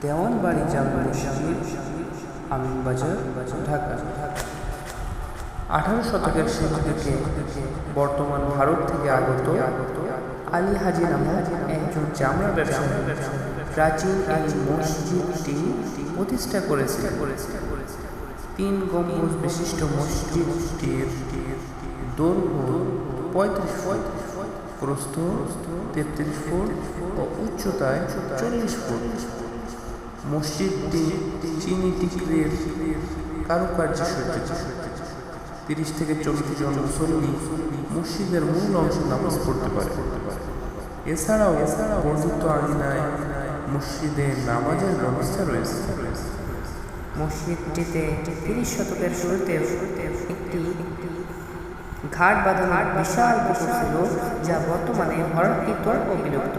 দেওয়ানবাড়ি জামে মসজিদ, আমিনবাজার, ঢাকা। 18 শতকের শুরু থেকে বর্তমান ভারত থেকে আগত আলী হাজি নামক একজন চামড়া ব্যবসায়ী প্রাচীন এই মসজিদটি প্রতিষ্ঠা করেছে। 3 গম্বুজ বিশিষ্ট মসজিদটির দৈর্ঘ্য 35 ফুট, প্রস্থ 33 ফুট ও উচ্চতায় 40 ফুট। মসজিদটি চিনি টিকরির কারুকার্য সজ্জিত। 30 থেকে 40 জন মুসল্লি মসজিদের মূল অংশে নামাজ পড়তে পারে। এছাড়াও বর্ধিত আঙিনায় মসজিদে নামাজের ব্যবস্থা রয়েছে। মসজিদটিতে 30 শতকের শুরুতে একটি ঘাট বাঁধানো বিশাল পুকুর ছিল, যা বর্তমানে ভরাটকৃত ও বিলুপ্ত।